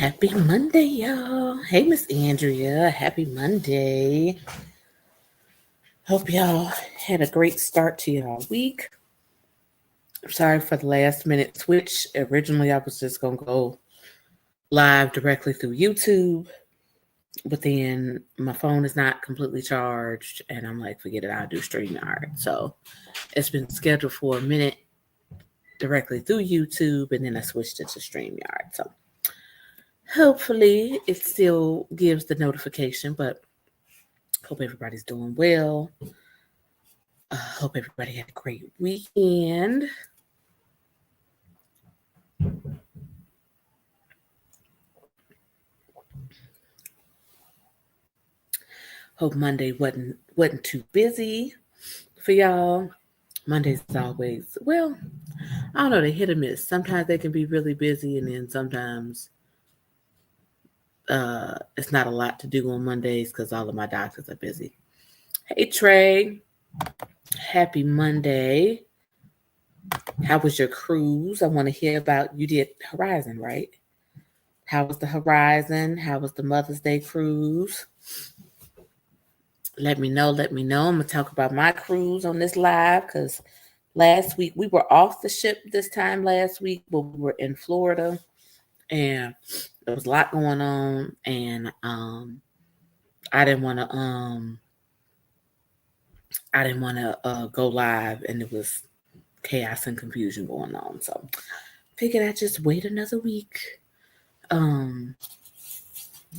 Happy Monday, y'all. Hey, Miss Andrea. Happy Monday. Hope y'all had a great start to y'all week. I'm sorry for the last minute switch. Originally, I was just going to go live directly through YouTube, but then my phone is not completely charged, and I'm like, forget it, I'll do StreamYard. So it's been scheduled for a minute directly through YouTube, and then I switched it to StreamYard. So hopefully it still gives the notification, but hope everybody's doing well. Hope everybody had a great weekend. Hope Monday wasn't too busy for y'all. Mondays is always, well, I don't know, they hit or miss. Sometimes they can be really busy, and then sometimes it's not a lot to do on Mondays because all of my doctors are busy. Hey Trey, happy Monday. How was your cruise? I want to hear about, you did Horizon, right? How was the Horizon? How was the Mother's Day cruise? Let me know. Let me know. I'm going to talk about my cruise on this live because last week we were off the ship this time last week, but we were in Florida and there was a lot going on, and I didn't want to go live, and it was chaos and confusion going on. So figured I'd just wait another week and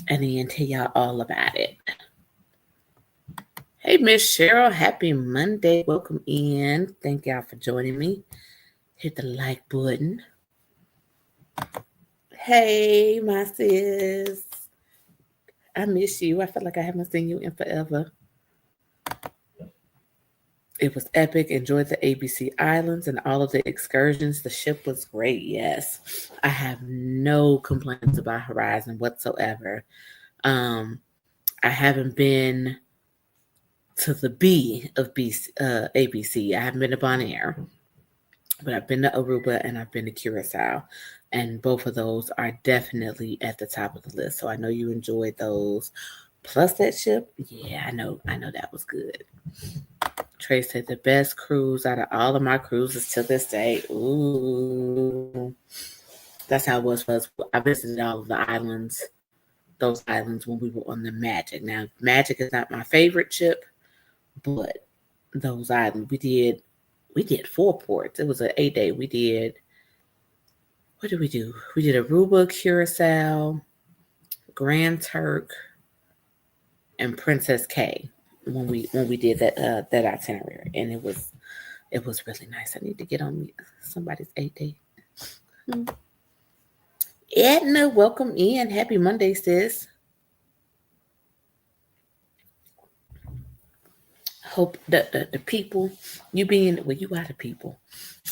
then tell y'all all about it. Hey, Miss Cheryl, happy Monday. Welcome in. Thank y'all for joining me. Hit the like button. Hey, my sis. I miss you. I feel like I haven't seen you in forever. It was epic. Enjoyed the ABC Islands and all of the excursions. The ship was great. Yes. I have no complaints about Horizon whatsoever. I haven't been to the B of ABC. I haven't been to Bonaire, but I've been to Aruba and I've been to Curacao, and both of those are definitely at the top of the list. So I know you enjoyed those. Plus that ship, yeah, I know that was good. Trey said the best cruise out of all of my cruises to this day. Ooh, that's how it was for us. I visited all of the islands, those islands when we were on the Magic. Now, Magic is not my favorite ship, but those islands we did 4 ports. It was an 8 day. What did we do? We did Aruba, Curacao, Grand Turk, and Princess K when we did that itinerary, and it was really nice. I need to get on somebody's 8 day. Edna, welcome in. Happy Monday, sis. Hope the people you being well, you are the people.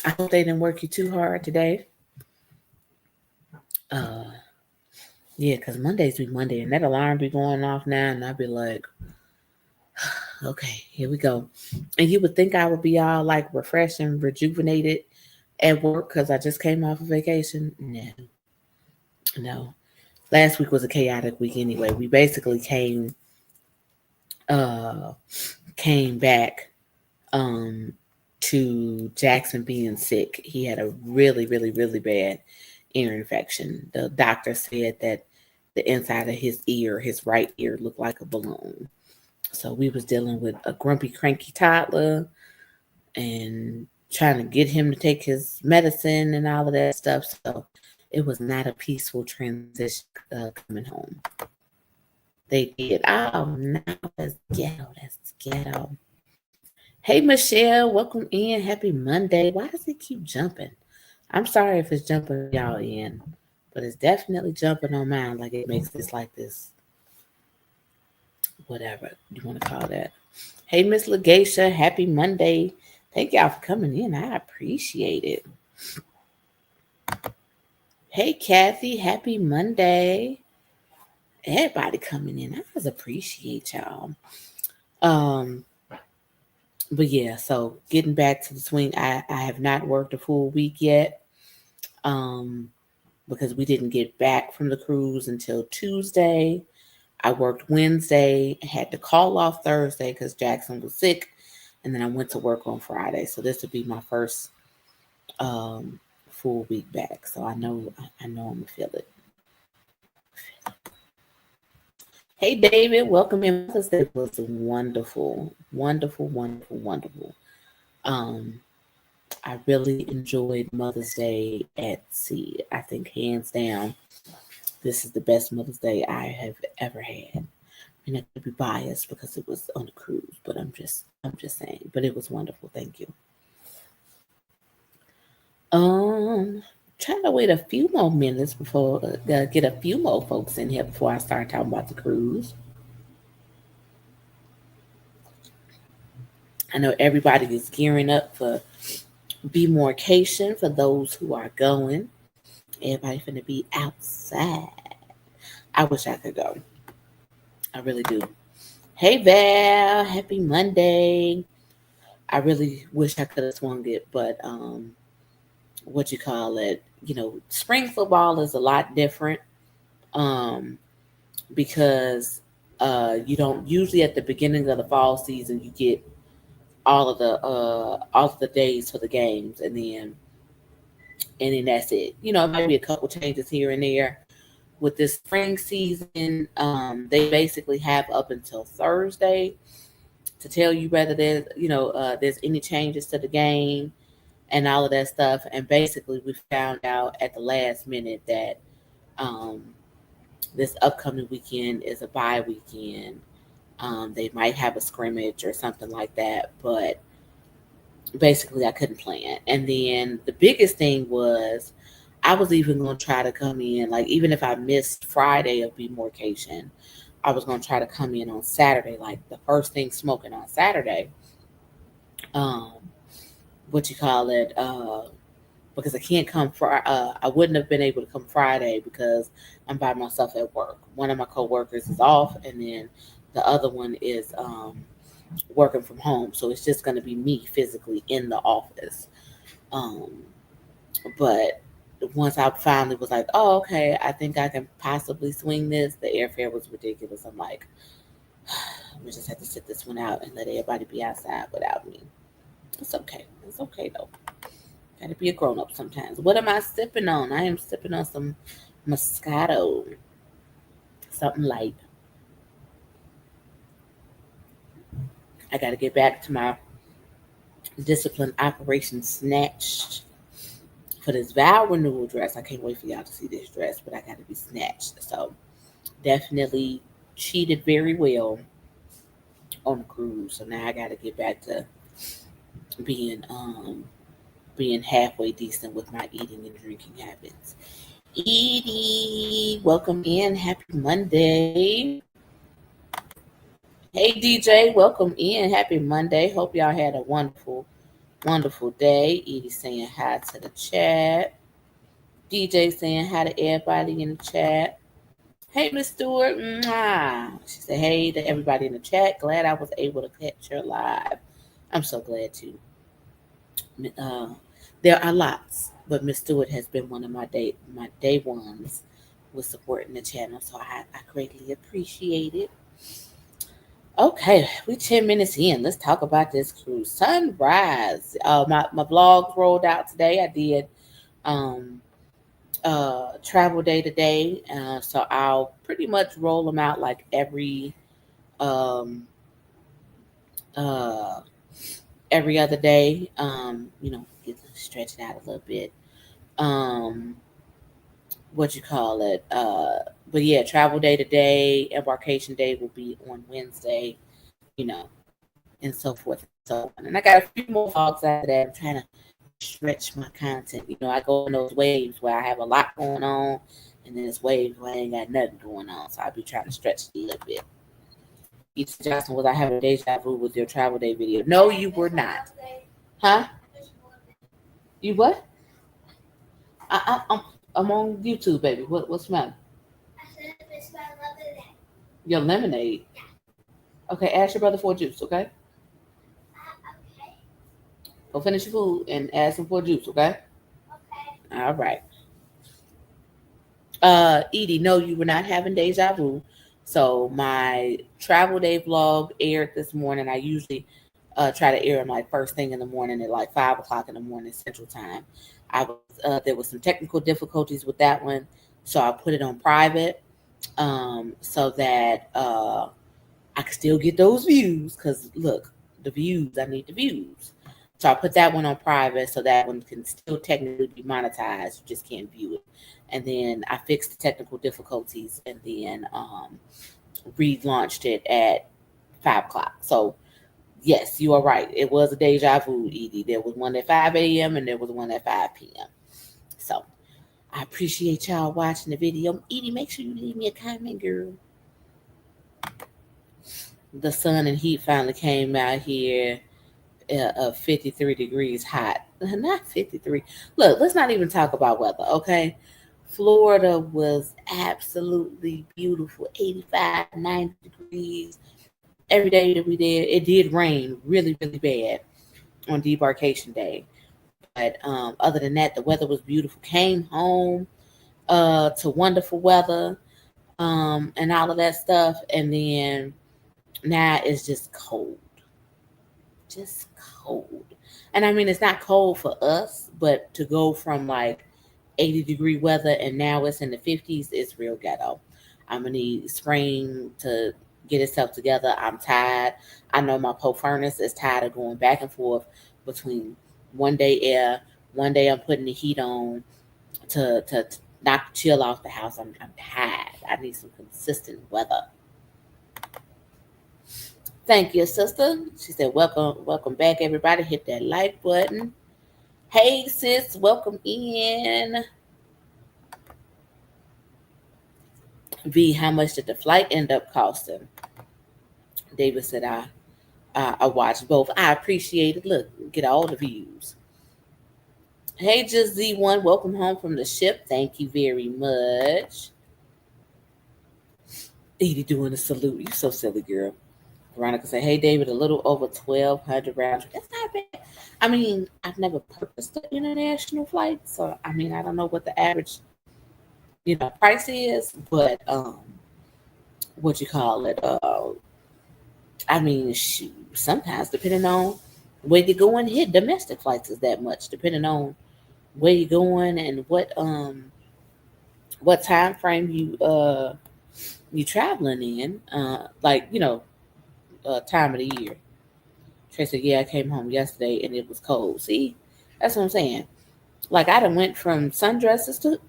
I hope they didn't work you too hard today. Uh, yeah, because Mondays be Monday, and that alarm be going off now, and I'd be like, okay, here we go. And you would think I would be all like refreshed and rejuvenated at work because I just came off of vacation. No, no. Last week was a chaotic week anyway. We basically uh came back um to Jackson being sick. He had a really, really, really bad ear infection. The doctor said that the inside of his ear, his right ear, looked like a balloon. So we was dealing with a grumpy, cranky toddler and trying to get him to take his medicine and all of that stuff. So it was not a peaceful transition coming home. They did. Oh, no, that's ghetto. That's ghetto. Hey, Michelle, welcome in. Happy Monday. Why does it keep jumping? I'm sorry if it's jumping y'all in, but it's definitely jumping on mine. Like it makes this like this, whatever you want to call that. Hey, Miss Legacia, happy Monday. Thank y'all for coming in. I appreciate it. Hey, Kathy, happy Monday. Everybody coming in. I just appreciate y'all. Um, but yeah, so getting back to the swing, I have not worked a full week yet. Um, because we didn't get back from the cruise until Tuesday. I worked Wednesday, had to call off Thursday because Jackson was sick, and then I went to work on Friday. So this would be my first um, full week back. So I know I'm gonna feel it. Hey David, welcome in. Mother's Day was wonderful, wonderful, wonderful, wonderful. Um, I really enjoyed Mother's Day at sea. I think hands down, this is the best Mother's Day I have ever had. And I could be biased because it was on a cruise, but I'm just saying. But it was wonderful. Thank you. Um, Trying to wait a few more minutes before get a few more folks in here before I start talking about the cruise. I know everybody is gearing up for be morecation for those who are going. Everybody finna be outside. I wish I could go. I really do. Hey Val, happy Monday. I really wish I could have swung it, but what you call it, spring football is a lot different. Um, because you don't usually at the beginning of the fall season you get all of the days for the games and then that's it. It might be a couple changes here and there. With this spring season, they basically have up until Thursday to tell you whether there's any changes to the game and all of that stuff. And basically, we found out at the last minute that um, this upcoming weekend is a bye weekend. They might have a scrimmage or something like that, but basically, I couldn't plan. And then the biggest thing was I was even going to try to come in, like, even if I missed Friday of Bmorcation, I was going to try to come in on Saturday, like the first thing smoking on Saturday. Um, what you call it? Because I can't come I wouldn't have been able to come Friday because I'm by myself at work. One of my coworkers is off, and then the other one is working from home. So it's just going to be me physically in the office. Um, but once I finally was like, oh, okay, I think I can possibly swing this, the airfare was ridiculous. I'm like, we just have to sit this one out and let everybody be outside without me. It's okay. It's okay though. Gotta be a grown up sometimes. What am I sipping on? I am sipping on some Moscato, something light. I gotta get back to my discipline operation snatched for this vow renewal dress. I can't wait for y'all to see this dress, but I gotta be snatched. So definitely cheated very well on the cruise. So now I gotta get back to being being halfway decent with my eating and drinking habits. Edie, welcome in. Happy Monday. Hey DJ, welcome in. Happy Monday. Hope y'all had a wonderful, wonderful day. Edie saying hi to the chat. DJ saying hi to everybody in the chat. Hey, Miss Stewart. Mwah. She said, hey to everybody in the chat. Glad I was able to catch her live. I'm so glad too. Uh, there are lots, but Miss Stewart has been one of my day ones with supporting the channel, so I greatly appreciate it. Okay, we 10 minutes in. Let's talk about this cruise. Sunrise. My vlogs rolled out today. I did um travel day to day. So I'll pretty much roll them out like um uh every other day. Get to stretch it out a little bit. Um what you call it? But yeah, travel day to day, embarkation day will be on Wednesday, you know, and so forth and so on. And I got a few more vlogs after that. I'm trying to stretch my content. I go in those waves where I have a lot going on, and then it's waves where I ain't got nothing going on. So I'll be trying to stretch it a little bit. Ethan Johnson, was I having a deja vu with your travel day video? No, you were not. Huh? You what? I'm on YouTube, baby. What's the matter? Your lemonade. Okay, ask your brother for a juice, okay? Go finish your food and ask him for a juice, okay? All right. Edie, no, you were not having deja vu. So my travel day vlog aired this morning. I usually try to air them like first thing in the morning at like 5 o'clock in the morning Central Time. I was there was some technical difficulties with that one, so I put it on private, so that I can still get those views. Cause look, the views, I need the views. So I put that one on private, so that one can still technically be monetized. You just can't view it. And then I fixed the technical difficulties, and then relaunched it at 5 o'clock. So yes, you are right. It was a deja vu, Edie. There was one at 5 a.m. and there was one at 5 p.m. So I appreciate y'all watching the video. Edie, make sure you leave me a comment, girl. The sun and heat finally came out here, 53 degrees hot. Not 53. Look, let's not even talk about weather, okay? Florida was absolutely beautiful, 85, 90 degrees every day that we did. It did rain really, really bad on debarkation day. But other than that, the weather was beautiful. Came home to wonderful weather, and all of that stuff. And then now it's just cold. Just cold. And I mean, it's not cold for us, but to go from like 80-degree weather and now it's in the 50s, it's real ghetto. I'm going to need spring to get itself together. I'm tired. I know my pole furnace is tired of going back and forth between one day air, one day I'm putting the heat on to knock chill off the house. I'm tired. I need some consistent weather. Thank you, sister. She said, welcome back, everybody. Hit that like button. Hey, sis, welcome in. V, how much did the flight end up costing? David said, I watched both. I appreciate it. Look, get all the views. Hey, just Z1, welcome home from the ship. Thank you very much. Edie doing a salute. You so silly, girl. Veronica said, hey, David, a little over 1,200 round trip. That's not bad. I mean, I've never purchased an international flight, so I mean, I don't know what the average, price is, but what you call it? I mean, shoot, sometimes depending on where you're going, hit domestic flights is that much, depending on where you're going and what time frame you traveling in, time of the year. Trey said, yeah, I came home yesterday and it was cold. See, that's what I'm saying. Like I done went from sundresses to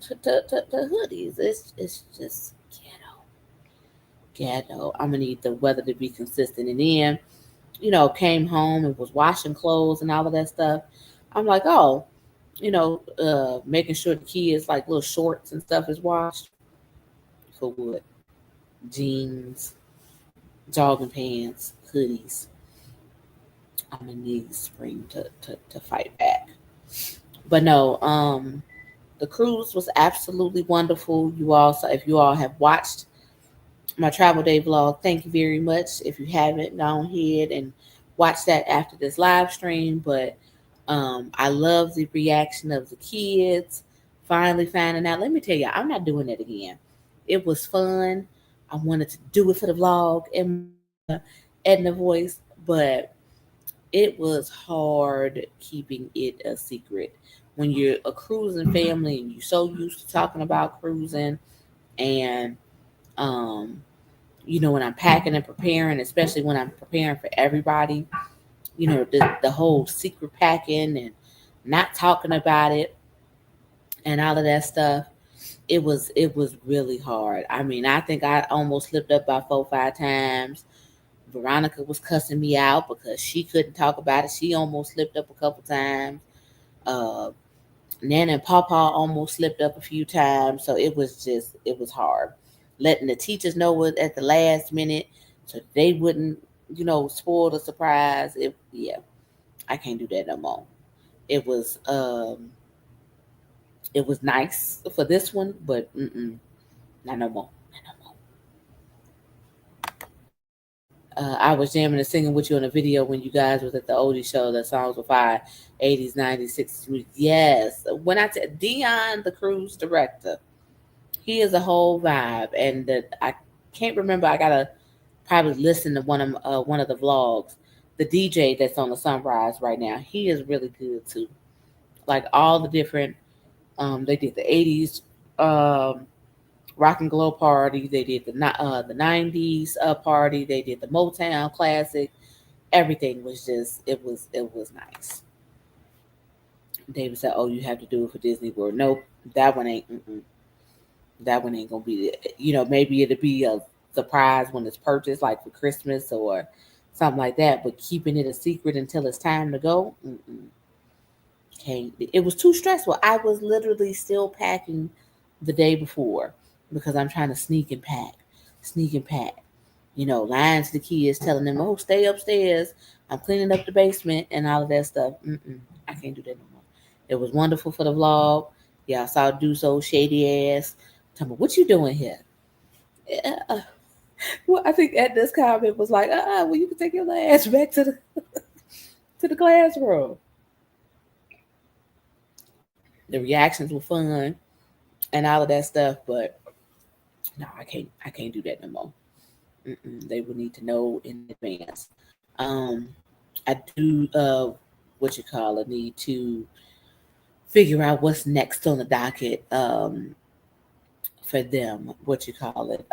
hoodies. It's just ghetto. I'm gonna need the weather to be consistent. And then, came home and was washing clothes and all of that stuff. I'm like, oh, making sure the kids like little shorts and stuff is washed. For what? Jeans, jogging pants, hoodies. I'm gonna need spring to fight back. But no, the cruise was absolutely wonderful. If you all have watched my travel day vlog, thank you very much. If you haven't, go ahead and watch that after this live stream. But I love the reaction of the kids finally finding out. Let me tell you, I'm not doing it again. It was fun. I wanted to do it for the vlog and Edna voice, but it was hard keeping it a secret when you're a cruising family and you're so used to talking about cruising. And when I'm packing and preparing, especially when I'm preparing for everybody, the whole secret packing and not talking about it and all of that stuff, it was really hard. I mean, I think I almost slipped up by 4 or 5 times. Veronica was cussing me out because she couldn't talk about it. She almost slipped up a couple times. Nana and Papa almost slipped up a few times. So it was hard. Letting the teachers know it at the last minute so they wouldn't, spoil the surprise. I can't do that no more. It was nice for this one, but not no more. I was jamming and singing with you on a video when you guys was at the oldie show. The songs were fire, 80s, 90s, 60s. Yes, when I said Dion, the cruise director, He is a whole vibe, and I can't remember. I gotta probably listen to one of the vlogs. The DJ that's on the Sunrise right now, he is really good too. Like all the different, they did the '80s rock and glow party. They did the '90s party. They did the Motown classic. Everything was just it was nice. David said, "Oh, you have to do it for Disney World." Nope, that one ain't. That one ain't gonna be it. Maybe it'll be a surprise when it's purchased, like for Christmas or something like that. But keeping it a secret until it's time to go, can't. It was too stressful. I was literally still packing the day before because I'm trying to sneak and pack. Lying to the kids, telling them, "Oh, stay upstairs. I'm cleaning up the basement and all of that stuff." I can't do that no more. It was wonderful for the vlog. Yeah, I saw Duso shady ass. Tell me, what you doing here? Yeah. Well, I think at this comment was like, well, you can take your ass back to the classroom. The reactions were fun and all of that stuff, but no, I can't do that no more. They would need to know in advance. Um, I do what you call it, need to figure out what's next on the docket for them. What you call it?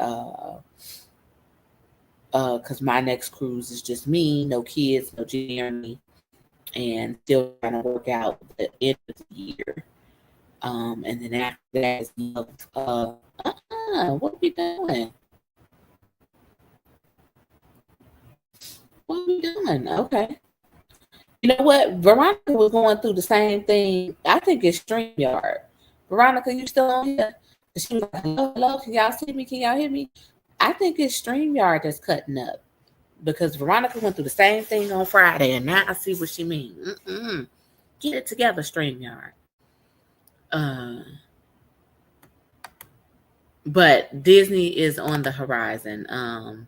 Because my next cruise is just me, no kids, no Jeremy, and still trying to work out the end of the year. And then after that is what we doing? What we doing? Okay. You know what? Veronica was going through the same thing. I think it's StreamYard. Veronica, you still on here? She was like, hello, hello, can y'all see me? Can y'all hear me? I think it's StreamYard that's cutting up because Veronica went through the same thing on Friday, and now I see what she means. Get it together, StreamYard. But Disney is on the horizon.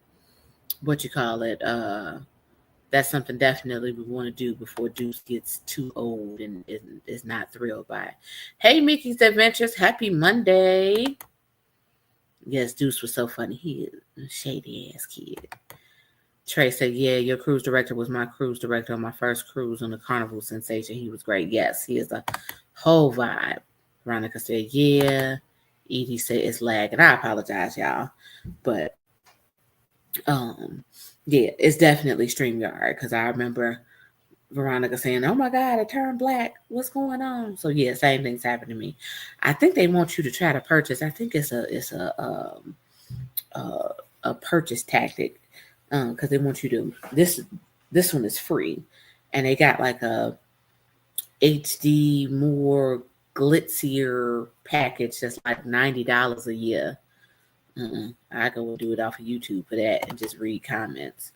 What you call it? That's something definitely we want to do before Deuce gets too old and is not thrilled by it. Hey, Mickey's Adventures, happy Monday. Yes, Deuce was so funny. He is a shady ass kid. Trey said, yeah, your cruise director was my cruise director on my first cruise on the Carnival Sensation. He was great. Yes, he is a whole vibe. Veronica said, yeah. Edie said it's lagging. I apologize, y'all. But yeah, it's definitely StreamYard because I remember Veronica saying, "Oh my God, it turned black. What's going on?" So yeah, same things happened to me. I think they want you to try to purchase. I think it's a purchase tactic because they want you to this one is free, and they got like a HD more glitzier package that's like $90 a year. I go do it off of YouTube for that and just read comments.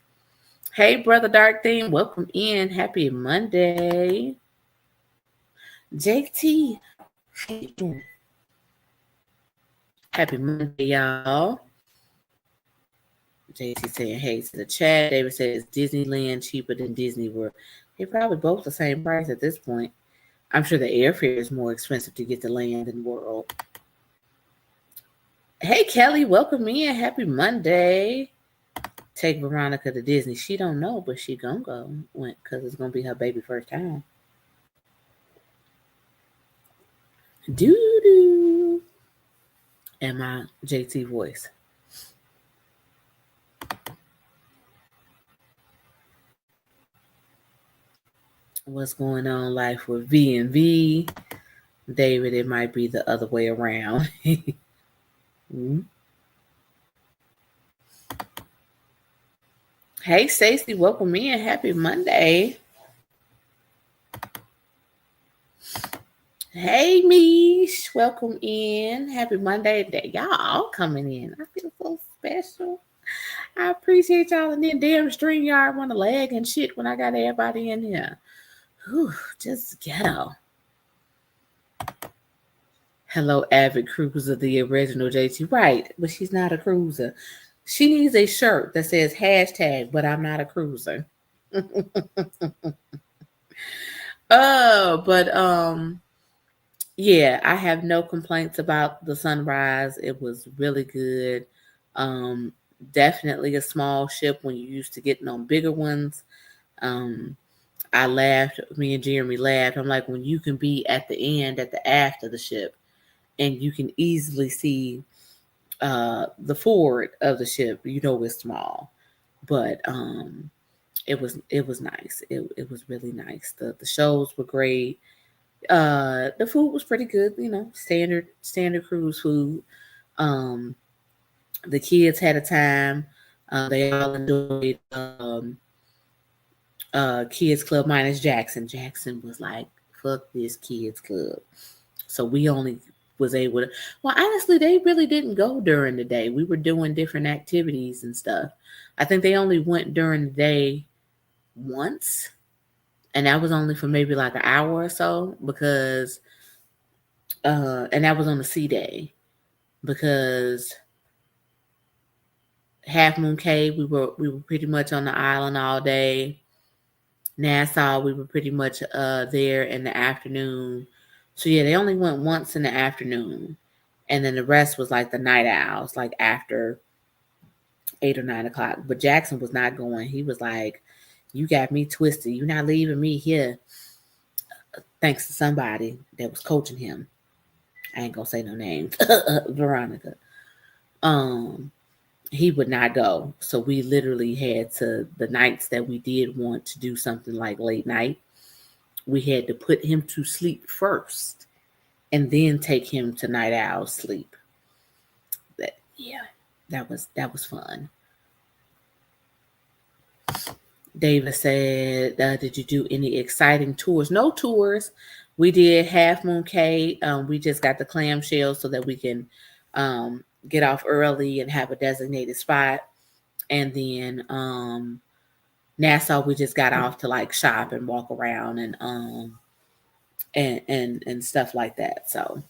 Hey, Brother Dark Theme, welcome in. Happy Monday. JT, how you doing? Happy Monday, y'all. JT saying hey to the chat. David says Disneyland cheaper than Disney World. They're probably both the same price at this point. I'm sure the airfare is more expensive to get to land than World. Hey, Kelly, welcome in. Happy Monday. Take Veronica to Disney. She don't know, but she gonna go because it's gonna be her baby first time. Doo-doo. And my JT voice. What's going on life with V and V? David, it might be the other way around. Hey, Stacey, welcome in. Happy Monday. Hey, Mish, welcome in. Happy Monday. Y'all all coming in. I feel so special. I appreciate y'all. And then damn StreamYard want to lag and shit when I got everybody in here. Whew, just ghetto. Hello, avid cruiser, the original JT. Right, but she's not a cruiser. She needs a shirt that says hashtag, but I'm not a cruiser. But Yeah, I have no complaints about the sunrise. It was really good. Um, Definitely a small ship when you're used to getting on bigger ones. Um, I laughed. Me and Jeremy laughed. I'm like, when you can be at the end, at the aft of the ship, and you can easily see the forward of the ship, you know it's small. But it was nice. It was really nice. The shows were great. The food was pretty good. You know, standard cruise food. Um, the kids had a time. They all enjoyed kids club minus Jackson. Jackson was like, "Fuck this kids club." So we only was able to. Well, honestly, they really didn't go during the day. We were doing different activities and stuff. I think they only went during the day once, and that was only for maybe like an hour or so because, and that was on the sea day because Half Moon Cave we were pretty much on the island all day. Nassau we were pretty much there in the afternoon. So yeah, they only went once in the afternoon, and then the rest was like the night owls, like after 8 or 9 o'clock. But Jackson was not going. He was like, "You got me twisted. You're not leaving me here." Thanks to somebody that was coaching him. I ain't gonna say no names. Veronica. Um, he would not go. So we literally had to, the nights that we did want to do something like late night, we had to put him to sleep first and then take him to night owl sleep. That yeah, that was fun. David said, "Did you do any exciting tours?" No tours. We did Half Moon Cay. We just got the clamshell so that we can get off early and have a designated spot. And then Nassau, we just got off to like shop and walk around and stuff like that. So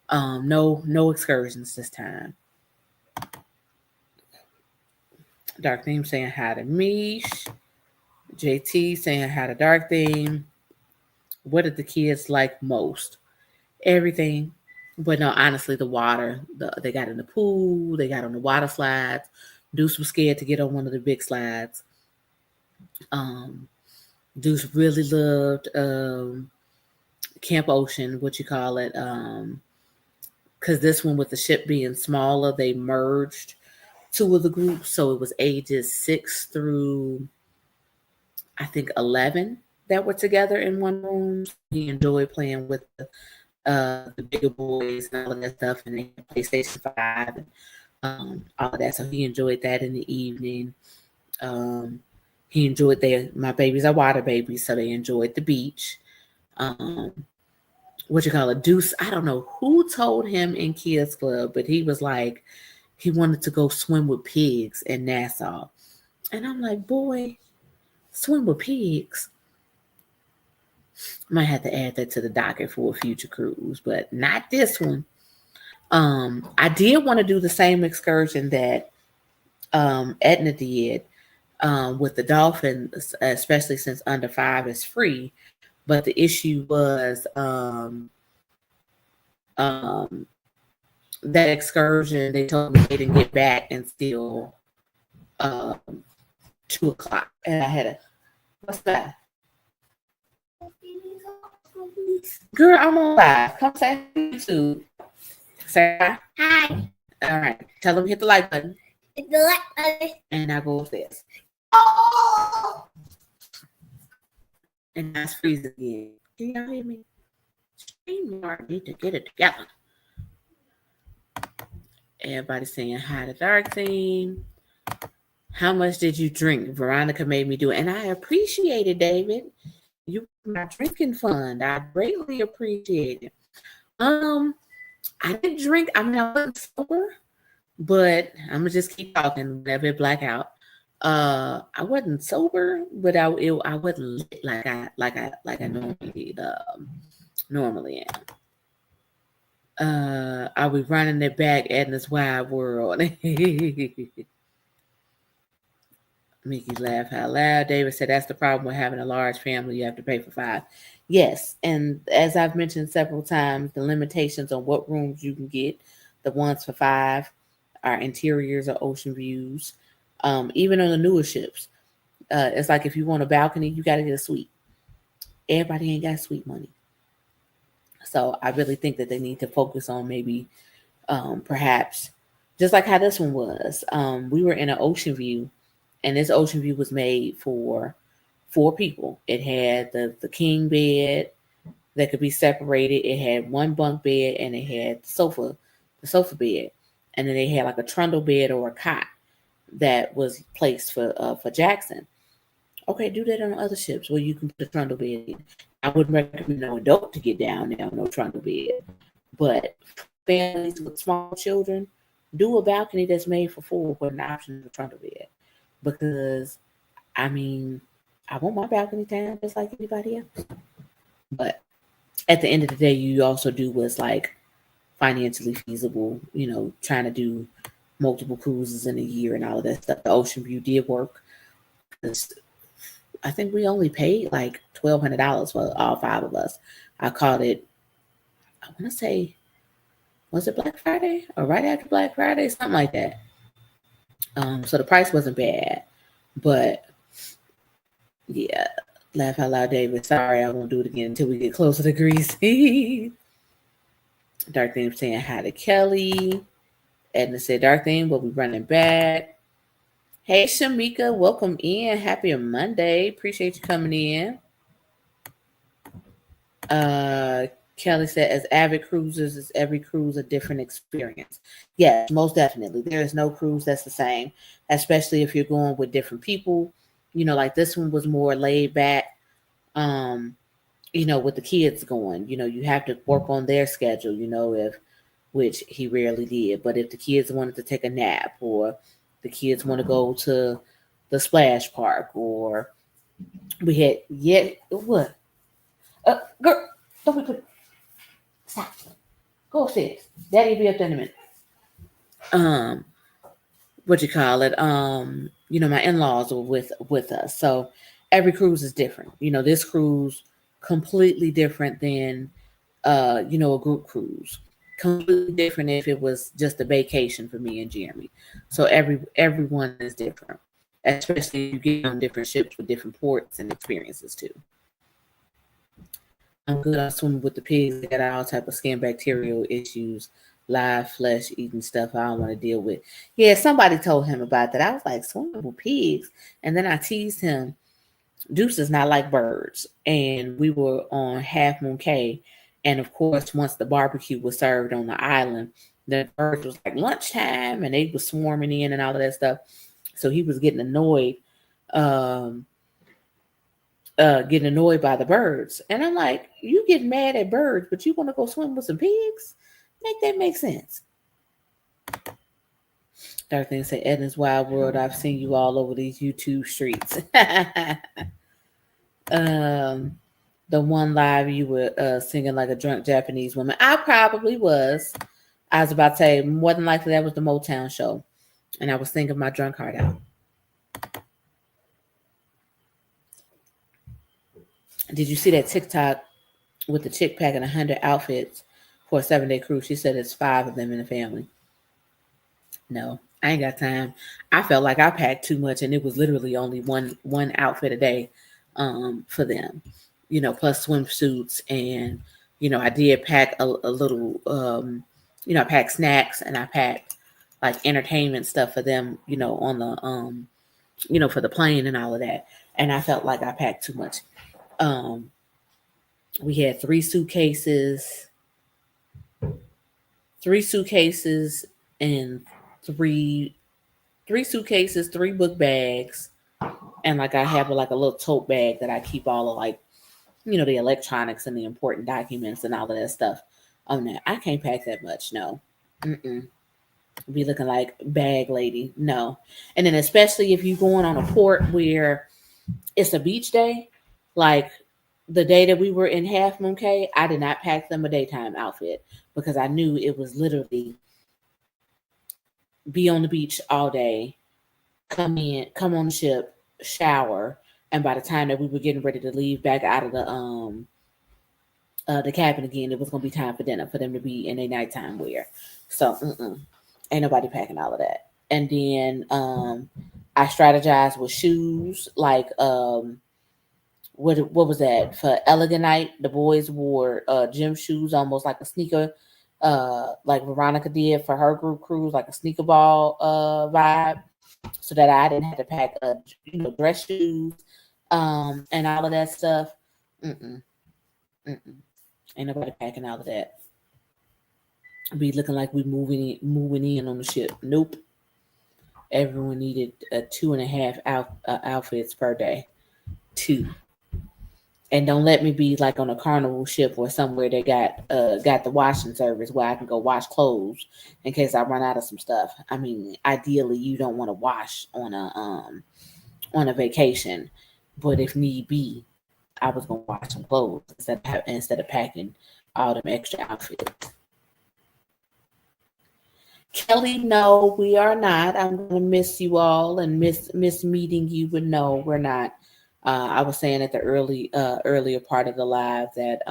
no excursions this time. Dark Theme saying hi to Mish. JT saying hi to Dark Theme. What did the kids like most? Everything. But no, honestly, the water. They got in the pool. They got on the water slides. Deuce was scared to get on one of the big slides. Um, Deuce really loved Camp Ocean, what you call it. Because this one with the ship being smaller, they merged two of the groups, so it was ages 6 through I think 11 that were together in one room. He enjoyed playing with the bigger boys and all of that stuff, and they had PlayStation 5 and all of that. So he enjoyed that in the evening. Um, he enjoyed my babies are water babies, so they enjoyed the beach. Um, what you call it, Deuce? I don't know who told him in Kids Club, but he was like he wanted to go swim with pigs in Nassau, and I'm like, boy, swim with pigs. Might have to add that to the docket for a future cruise, but not this one. I did want to do the same excursion that Etna did with the dolphin, especially since under 5 is free. But the issue was um, that excursion. They told me they didn't get back until um, 2 o'clock, and I had a what's that? Girl, I'm on live. Come say hi to YouTube. Say hi. Hi. All right. Tell them hit the like button. Hit the like button. And I go upstairs. Oh. And now it's freezing again. Can y'all hear me? StreamYard need to get it together. Everybody saying hi to Dark Theme. How much did you drink? Veronica made me do it. And I appreciate it, David. You my drinking fund. I greatly appreciate it. I didn't drink. I mean, I wasn't sober, but I'm gonna just keep talking whenever it black out. I wasn't sober, but I wasn't lit like I normally am. Are we running it back Edna's Wide World? Mickey laughed out loud. David said, "That's the problem with having a large family. You have to pay for five." Yes, and as I've mentioned several times, the limitations on what rooms you can get, the ones for five, are interiors or ocean views. Even on the newer ships, it's like if you want a balcony, you got to get a suite. Everybody ain't got suite money, so I really think that they need to focus on maybe perhaps just like how this one was. We were in an ocean view, and this ocean view was made for four people. It had the king bed that could be separated. It had one bunk bed, and it had the sofa bed, and then they had like a trundle bed or a cot that was placed for Jackson. Okay, do that on other ships where you can put a trundle bed in. I wouldn't recommend no adult to get down there on no trundle bed, but families with small children, do a balcony that's made for four with an option of a trundle bed. Because I mean, I want my balcony time just like anybody else. But at the end of the day, you also do what's like financially feasible, trying to do multiple cruises in a year and all of that stuff. The Ocean View did work because I think we only paid like $1,200 for all five of us. I called it, I want to say, was it Black Friday or right after Black Friday? Something like that. So the price wasn't bad. But yeah, laugh out loud, David. Sorry, I won't do it again until we get closer to Greasy. Dark Theme saying hi to Kelly. Edna said, Dark Theme will be running back. Hey, Shamika, welcome in. Happy Monday. Appreciate you coming in. Kelly said, as avid cruisers, is every cruise a different experience? Yes, most definitely. There is no cruise that's the same, especially if you're going with different people. Like this one was more laid back. With the kids going, you have to work on their schedule, which he rarely did. But if the kids wanted to take a nap or the kids want to go to the splash park or we had what? Girl, don't be put stop. Go upstairs. Daddy will be up there in a minute. Um, what you call it? My in-laws were with us. So every cruise is different. This cruise completely different than a group cruise. Completely different if it was just a vacation for me and Jeremy. So everyone is different. Especially if you get on different ships with different ports and experiences too. I'm good on swimming with the pigs. They got all type of skin bacterial issues, live flesh eating stuff I don't want to deal with. Yeah, somebody told him about that. I was like, swimming with pigs. And then I teased him, Deuce is not like birds. And we were on Half Moon Cay. And of course, once the barbecue was served on the island, the birds was like lunchtime and they were swarming in and all of that stuff. So he was um, getting annoyed by the birds. And I'm like, you get mad at birds, but you want to go swim with some pigs? Make that make sense. Dark thing say, Edna's Wild World. I've seen you all over these YouTube streets. The one live you were singing like a drunk Japanese woman. I probably was. I was about to say, more than likely that was the Motown show. And I was singing my drunk heart out. Did you see that TikTok with the chick packing 100 outfits for a 7-day cruise? She said it's 5 of them in the family. No, I ain't got time. I felt like I packed too much, and it was literally only one outfit a day for them. Plus swimsuits, and I did pack a little. I packed snacks, and I packed like entertainment stuff for them. On the for the plane and all of that. And I felt like I packed too much. We had 3 suitcases, and three suitcases, 3 book bags, and like I have like a little tote bag that I keep all of like the electronics and the important documents and all of that stuff on that. I can't pack that much. No. Be looking like bag lady. No. And then especially if you're going on a port where it's a beach day, like the day that we were in Half Moon Cay, I did not pack them a daytime outfit because I knew it was literally be on the beach all day, come on the ship, shower, and by the time that we were getting ready to leave back out of the cabin again, it was gonna be time for dinner for them to be in a nighttime wear. So ain't nobody packing all of that. And then I strategized with shoes like what was that for elegant night? The boys wore gym shoes, almost like a sneaker, like Veronica did for her group cruise, like a sneaker ball vibe, so that I didn't have to pack dress shoes, and all of that stuff. Mm-mm, mm-mm. Ain't nobody packing all of that. Be looking like we moving in on the ship. Nope. Everyone needed 2.5 outfits per day. Two. And don't let me be like on a Carnival ship or somewhere they got the washing service where I can go wash clothes in case I run out of some stuff. I mean, ideally you don't want to wash on a vacation, but if need be, I was gonna wash some clothes instead of packing all them extra outfits. Kelly, no, we are not. I'm gonna miss you all and miss meeting you, but no, we're not. I was saying at the earlier part of the live that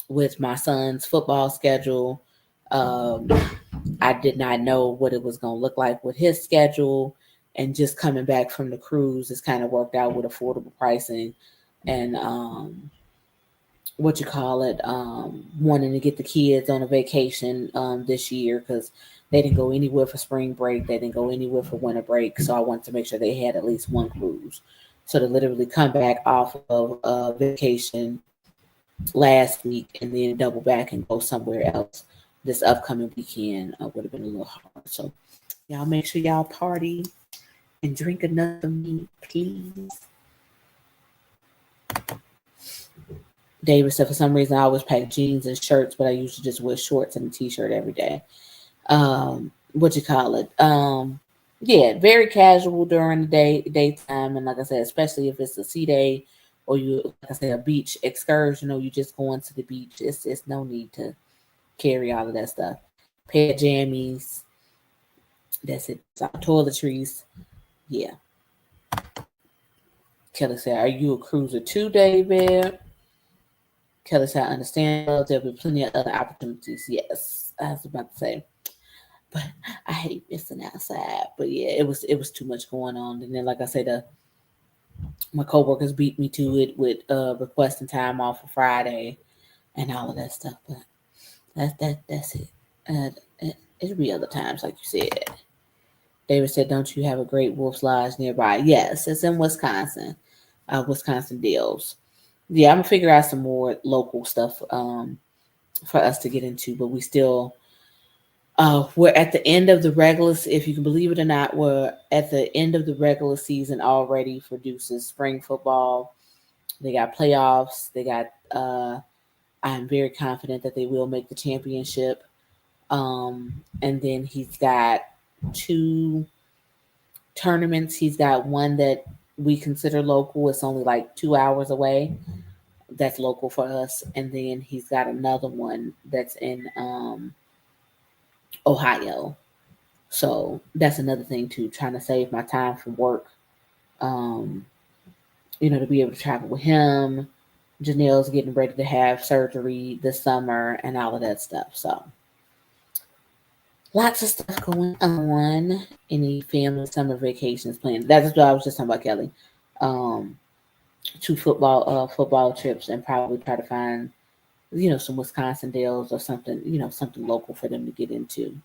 with my son's football schedule, um, I did not know what it was gonna look like with his schedule, and just coming back from the cruise, it's kind of worked out with affordable pricing, and what you call it, wanting to get the kids on a vacation this year because they didn't go anywhere for spring break, they didn't go anywhere for winter break, so I wanted to make sure they had at least one cruise, so to literally come back off of vacation last week and then double back and go somewhere else this upcoming weekend would have been a little hard. So y'all make sure y'all party and drink enough of me, please. David said, for some reason, I always pack jeans and shirts, but I usually just wear shorts and a t-shirt every day. What you call it? Yeah, very casual during the daytime, and like I said, especially if it's a sea day or you, like I said, a beach excursion or you just going to the beach. It's no need to carry all of that stuff. Pair of jammies. That's it. It's toiletries. Yeah. Kelly said, "Are you a cruiser too, David?" Kelly said, "I understand. There'll be plenty of other opportunities." Yes, I was about to say, but I hate missing outside. But yeah, it was too much going on. And then, like I said, my coworkers beat me to it with requesting time off for Friday and all of that stuff. But that's it. It'll be other times, like you said. David said, "Don't you have a great Wolf's Lodge nearby?" Yes, it's in Wisconsin, Wisconsin Dells. Yeah, I'm gonna figure out some more local stuff for us to get into, but we still we're at the end of the regular. If you can believe it or not, we're at the end of the regular season already for Deuces spring football. They got playoffs. They got. I'm very confident that they will make the championship. And then he's got two tournaments. He's got one that we consider local. It's only like 2 hours away. That's local for us. And then he's got another one that's in Ohio. So that's another thing too, trying to save my time from work. Um, to be able to travel with him. Janelle's getting ready to have surgery this summer and all of that stuff. So lots of stuff going on. Any family summer vacations planned? That's what I was just talking about, Kelly. Um, two football trips and probably try to find some Wisconsin deals or something something local for them to get into.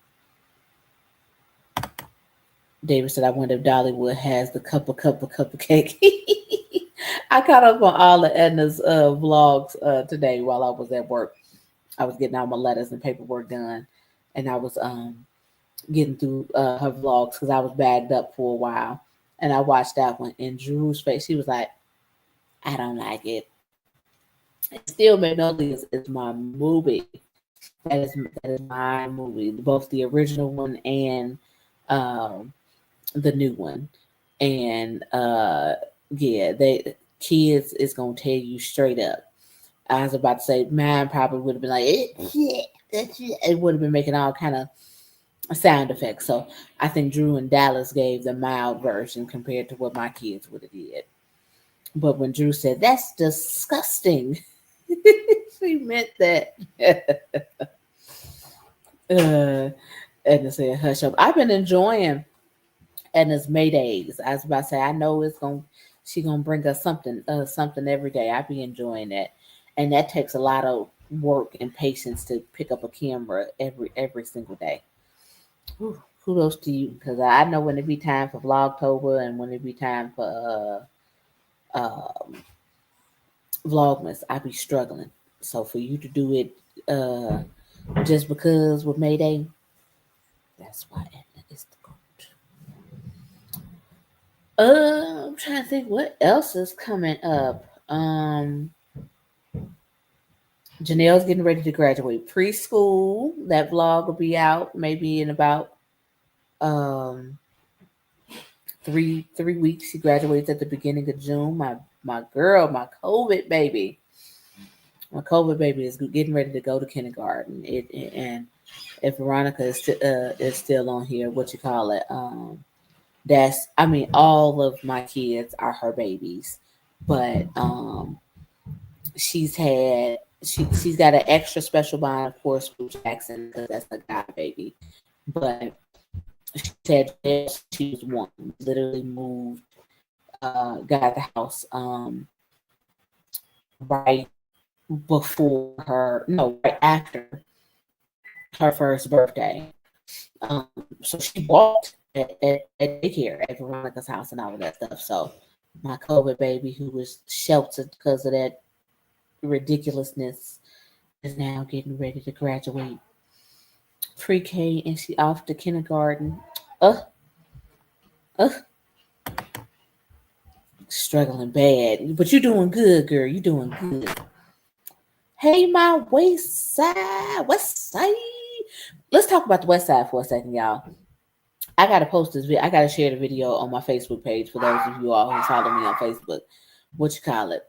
David said, "I wonder if Dollywood has the cup of cake." I caught up on all of Edna's vlogs today while I was at work. I was getting all my letters and paperwork done, and I was getting through her vlogs because I was bagged up for a while. And I watched that one, and Drew's face, she was like, "I don't like it." And still, Magnolia is my movie. That is my movie, both the original one and um, the new one. And yeah, they kids is gonna tell you straight up. I was about to say mine probably would have been like, yeah, that's it. It would have been making all kind of sound effects. So I think Drew and Dallas gave the mild version compared to what my kids would have did. But when Drew said, "That's disgusting," she meant that. Edna said, "Hush up." I've been enjoying Edna's Maydays. I was about to say, I know she gonna bring us something every day. I be enjoying that, and that takes a lot of work and patience to pick up a camera every single day. Whew, kudos to you, because I know when it be time for Vlogtober and when it be time for Vlogmas, I be struggling. So for you to do it uh, just because with Mayday, that's why Edna is the goat. I'm trying to think what else is coming up. Janelle's getting ready to graduate preschool. That vlog will be out maybe in about um, three weeks. She graduates at the beginning of June. My girl, my COVID baby is getting ready to go to kindergarten. And if Veronica is still on here, what you call it? That's I mean, all of my kids are her babies, but she's got an extra special bond, of course, with Jackson because that's a guy baby. But she said she was one, literally moved, got the house right before her, no, right after her first birthday. Um, so she walked at daycare at Veronica's house and all of that stuff. So my COVID baby, who was sheltered because of that ridiculousness, is now getting ready to graduate pre-K and she off to kindergarten. Uh, uh, struggling bad, but you doing good, girl. You doing good. Hey, my west side. Let's talk about the west side for a second, y'all. I gotta post this video. I gotta share the video on my Facebook page for those of you all who follow me on Facebook. What you call it?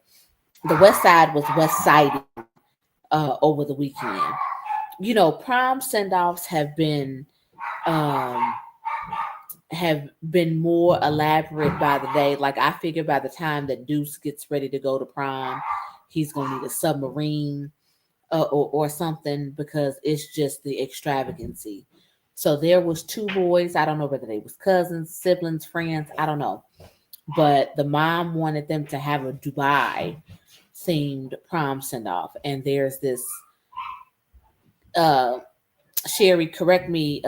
The west side was west sided over the weekend. You know, prom send offs um, have been more elaborate by the day. Like I figure by the time that Deuce gets ready to go to prom, he's gonna need a submarine or something because it's just the extravagancy. So there was two boys. I don't know whether they was cousins, siblings, friends. I don't know, but the mom wanted them to have a Dubai themed prom send off, and there's this. Uh, Sherry, correct me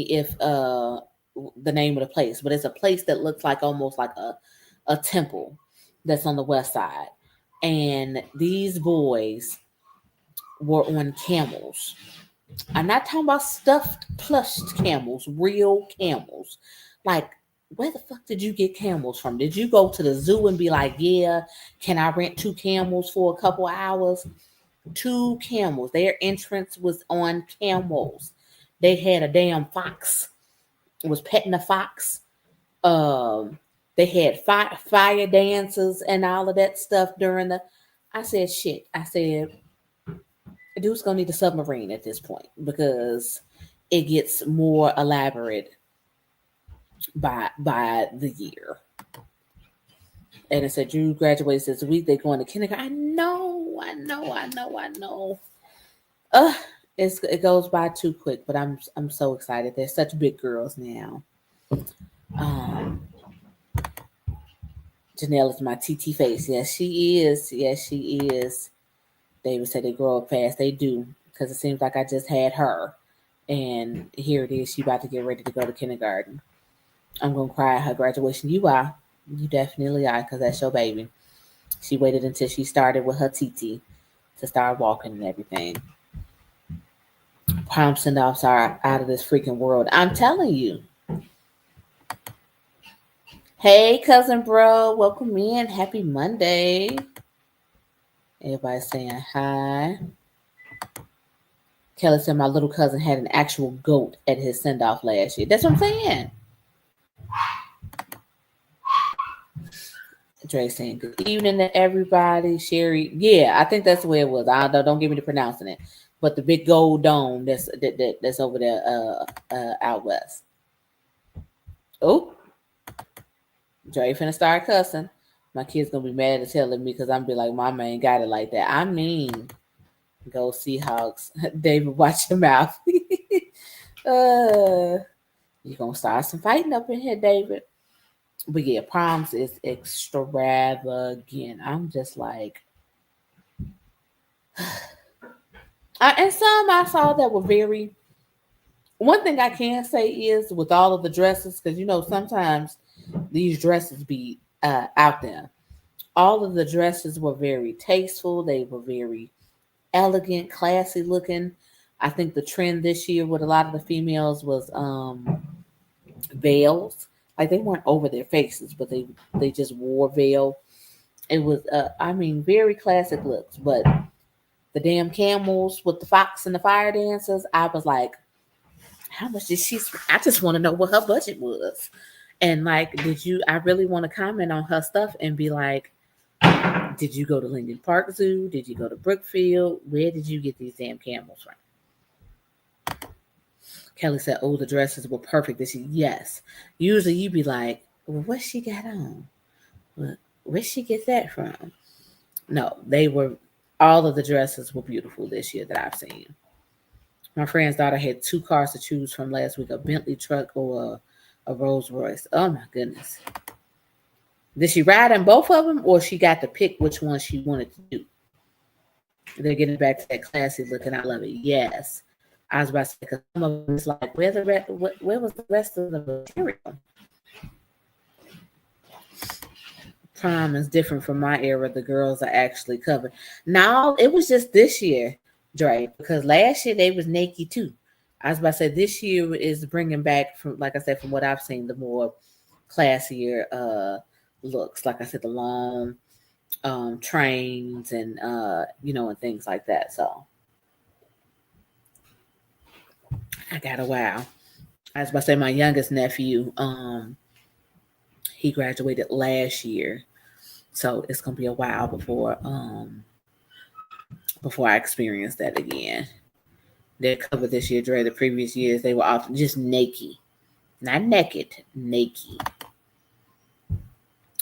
if the name of the place, but it's a place that looks like almost like a temple that's on the west side. And these boys were on camels. I'm not talking about stuffed plushed camels, real camels. Like, where the fuck did you get camels from? Did you go to the zoo and be like, yeah, can I rent two camels for a couple hours? Two camels. Their entrance was on camels. They had a damn fox. It was petting a fox. They had fire dancers and all of that stuff during the. I said, shit. I said, dude's gonna need a submarine at this point because it gets more elaborate by the year. And it said Drew graduates this week. They're going to kindergarten. I know. Uh, it goes by too quick, but I'm so excited. They're such big girls now. Um, Janelle is my TT face. Yes, she is. Yes, she is. David said they grow up fast. They do, because it seems like I just had her, and here it is. She about to get ready to go to kindergarten. I'm gonna cry at her graduation. You are. You definitely are, because that's your baby. She waited until she started with her TT to start walking and everything. Prom send offs are out of this freaking world. I'm telling you. Hey, cousin bro, welcome in. Happy Monday. Everybody saying hi. Kelly said my little cousin had an actual goat at his send off last year. That's what I'm saying. Dre saying good evening to everybody. Sherry, yeah, I think that's the way it was. I don't give me the pronouncing it. but the big gold dome that's over there out west. Oh, Dre finna start cussing. My kid's gonna be mad as hell at me because I'm be like, Mama ain't got it like that. I mean, go Seahawks. David, watch your mouth. You gonna start some fighting up in here, David. But yeah, proms is extravagant. I'm just like, and some I saw that were very. One thing I can say is with all of the dresses, because sometimes these dresses be out there. All of the dresses were very tasteful. They were very elegant, classy looking. I think the trend this year with a lot of the females was veils. Like they weren't over their faces, but they just wore veil. It was I mean very classic looks, but the damn camels with the fox and the fire dancers, I was like, how much did she I just want to know what her budget was. And like, did you I really want to comment on her stuff and be like, did you go to Lincoln Park Zoo? Did you go to Brookfield? Where did you get these damn camels from? Kelly said, oh, the dresses were perfect this year. Yes. Usually you'd be like, well, what she got on? Where'd she get that from? No, all of the dresses were beautiful this year that I've seen. My friend's daughter had two cars to choose from last week, a Bentley truck or a Rolls Royce. Oh my goodness. Did she ride in both of them or she got to pick which one she wanted to do? They're getting back to that classy look and I love it. Yes. I was about to say, because some of them is like, where was the rest of the material? Prom is different from my era. The girls are actually covered. Now, it was just this year, Dre, because last year they was naked too. I was about to say this year is bringing back from, like I said, from what I've seen, the more classier looks. Like I said, the long trains and and things like that. So I got a wow. I was about to say my youngest nephew, he graduated last year. So it's gonna be a while before I experience that again. They're covered this year, Dre. The previous years they were often just naked. Not naked, naked.